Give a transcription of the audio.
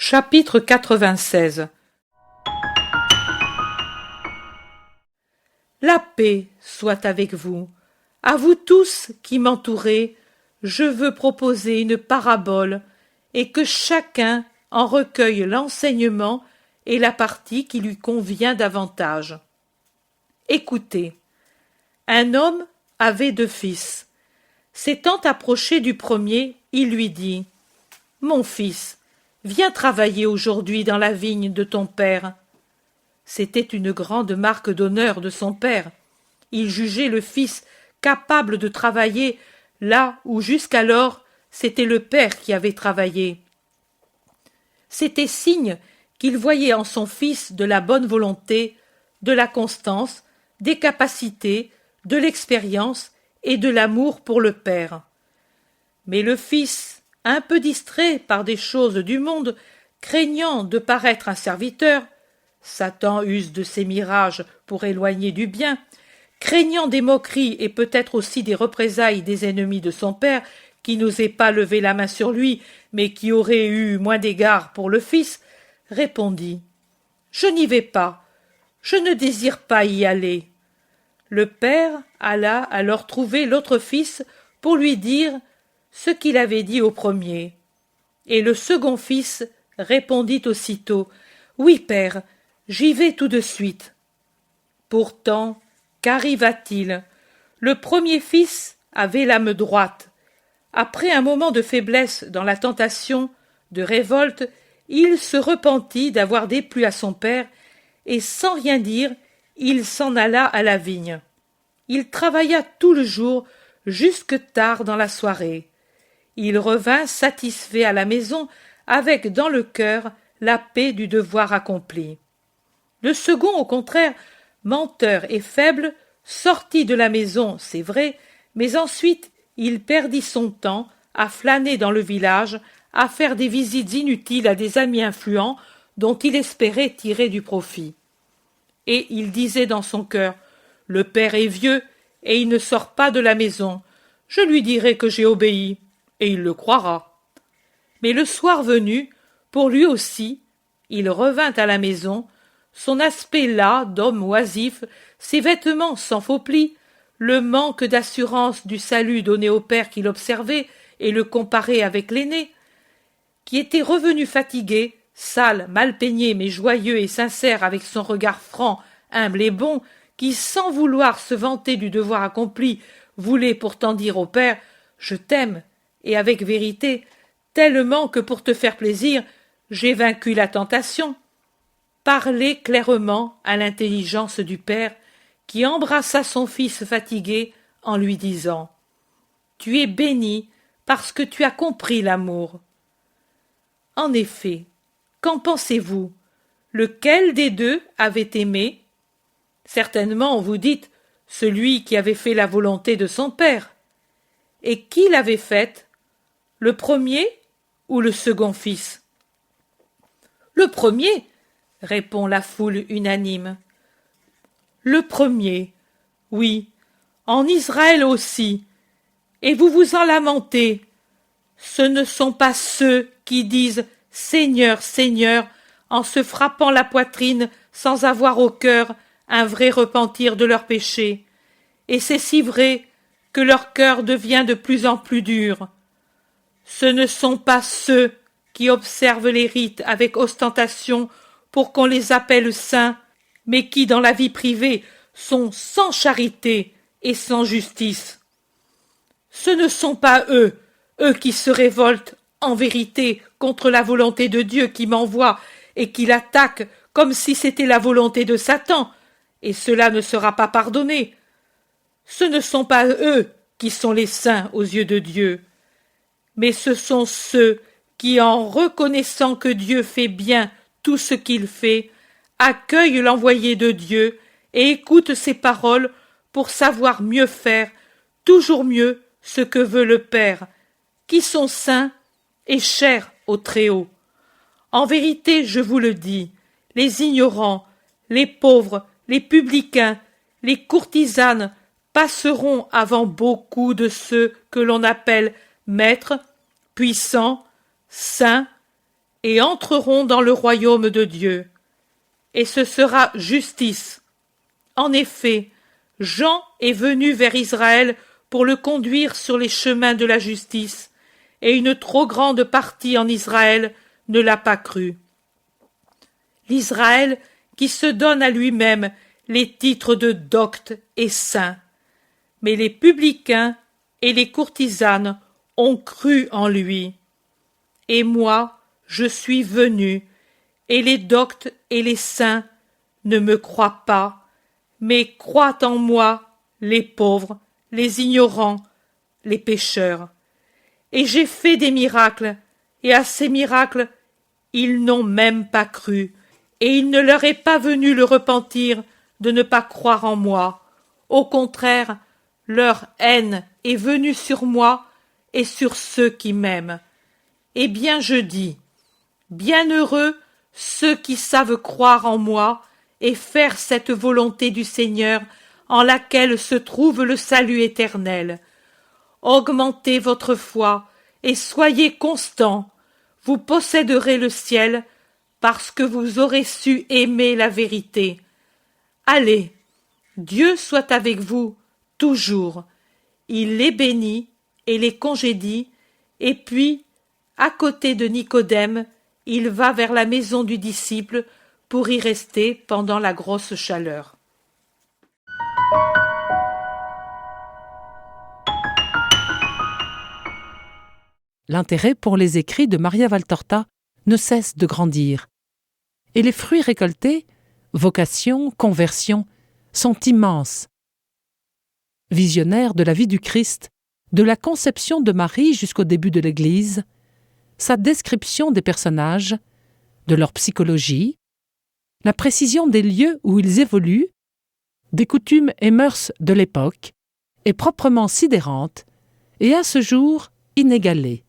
Chapitre 96. La paix soit avec vous. À vous tous qui m'entourez, je veux proposer une parabole et que chacun en recueille l'enseignement et la partie qui lui convient davantage. Écoutez. Un homme avait 2 fils. S'étant approché du premier, il lui dit : « Mon fils, viens travailler aujourd'hui dans la vigne de ton père. » C'était une grande marque d'honneur de son père. Il jugeait le fils capable de travailler là où jusqu'alors c'était le père qui avait travaillé. C'était signe qu'il voyait en son fils de la bonne volonté, de la constance, des capacités, de l'expérience et de l'amour pour le père. Mais le fils, un peu distrait par des choses du monde, craignant de paraître un serviteur, Satan use de ses mirages pour éloigner du bien, craignant des moqueries et peut-être aussi des représailles des ennemis de son père, qui n'osaient pas lever la main sur lui, mais qui auraient eu moins d'égard pour le fils, répondit : « Je n'y vais pas, je ne désire pas y aller. » Le père alla alors trouver l'autre fils pour lui dire ce qu'il avait dit au premier. Et le second fils répondit aussitôt : « Oui, père, j'y vais tout de suite. » Pourtant, qu'arriva-t-il ? Le premier fils avait l'âme droite. Après un moment de faiblesse dans la tentation, de révolte, il se repentit d'avoir déplu à son père, et sans rien dire, il s'en alla à la vigne. Il travailla tout le jour, jusque tard dans la soirée. Il revint satisfait à la maison, avec dans le cœur la paix du devoir accompli. Le second, au contraire, menteur et faible, sortit de la maison, c'est vrai, mais ensuite il perdit son temps à flâner dans le village, à faire des visites inutiles à des amis influents dont il espérait tirer du profit. Et il disait dans son cœur : « Le père est vieux et il ne sort pas de la maison. Je lui dirai que j'ai obéi, et il le croira. » Mais le soir venu, pour lui aussi, il revint à la maison, son aspect las d'homme oisif, ses vêtements sans faux plis, le manque d'assurance du salut donné au père qu'il observait et le comparait avec l'aîné, qui était revenu fatigué, sale, mal peigné, mais joyeux et sincère, avec son regard franc, humble et bon, qui, sans vouloir se vanter du devoir accompli, voulait pourtant dire au père : « Je t'aime, et avec vérité, tellement que pour te faire plaisir, j'ai vaincu la tentation. » Parlait clairement à l'intelligence du père, qui embrassa son fils fatigué en lui disant : « Tu es béni parce que tu as compris l'amour. » En effet, qu'en pensez-vous ? Lequel des deux avait aimé ? Certainement, vous dites, celui qui avait fait la volonté de son père. Et qui l'avait faite ? Le premier ou le second fils ? Le premier, répond la foule unanime. Le premier, oui, en Israël aussi. Et vous vous en lamentez. Ce ne sont pas ceux qui disent « Seigneur, Seigneur » en se frappant la poitrine sans avoir au cœur un vrai repentir de leurs péchés. Et c'est si vrai que leur cœur devient de plus en plus dur. Ce ne sont pas ceux qui observent les rites avec ostentation pour qu'on les appelle saints, mais qui, dans la vie privée, sont sans charité et sans justice. Ce ne sont pas eux qui se révoltent en vérité contre la volonté de Dieu qui m'envoie et qui l'attaquent comme si c'était la volonté de Satan, et cela ne sera pas pardonné. Ce ne sont pas eux qui sont les saints aux yeux de Dieu, mais ce sont ceux qui, en reconnaissant que Dieu fait bien tout ce qu'il fait, accueillent l'envoyé de Dieu et écoutent ses paroles pour savoir mieux faire, toujours mieux, ce que veut le Père, qui sont saints et chers au Très-Haut. En vérité, je vous le dis, les ignorants, les pauvres, les publicains, les courtisanes passeront avant beaucoup de ceux que l'on appelle maîtres, puissants, saints et entreront dans le royaume de Dieu. Et ce sera justice. En effet, Jean est venu vers Israël pour le conduire sur les chemins de la justice, et une trop grande partie en Israël ne l'a pas cru. L'Israël qui se donne à lui-même les titres de docte et saint. Mais les publicains et les courtisanes ont cru en lui. Et moi, je suis venu, et les doctes et les saints ne me croient pas, mais croient en moi les pauvres, les ignorants, les pécheurs. Et j'ai fait des miracles, et à ces miracles, ils n'ont même pas cru, et il ne leur est pas venu le repentir de ne pas croire en moi. Au contraire, leur haine est venue sur moi et sur ceux qui m'aiment. Eh bien je dis, bienheureux ceux qui savent croire en moi et faire cette volonté du Seigneur en laquelle se trouve le salut éternel. Augmentez votre foi et soyez constants, vous posséderez le ciel parce que vous aurez su aimer la vérité. Allez, Dieu soit avec vous toujours. Il les bénit et les congédie, et puis, à côté de Nicodème, il va vers la maison du disciple pour y rester pendant la grosse chaleur. L'intérêt pour les écrits de Maria Valtorta ne cesse de grandir. Et les fruits récoltés, vocation, conversion, sont immenses. Visionnaire de la vie du Christ, de la conception de Marie jusqu'au début de l'Église, sa description des personnages, de leur psychologie, la précision des lieux où ils évoluent, des coutumes et mœurs de l'époque, est proprement sidérante et à ce jour inégalée.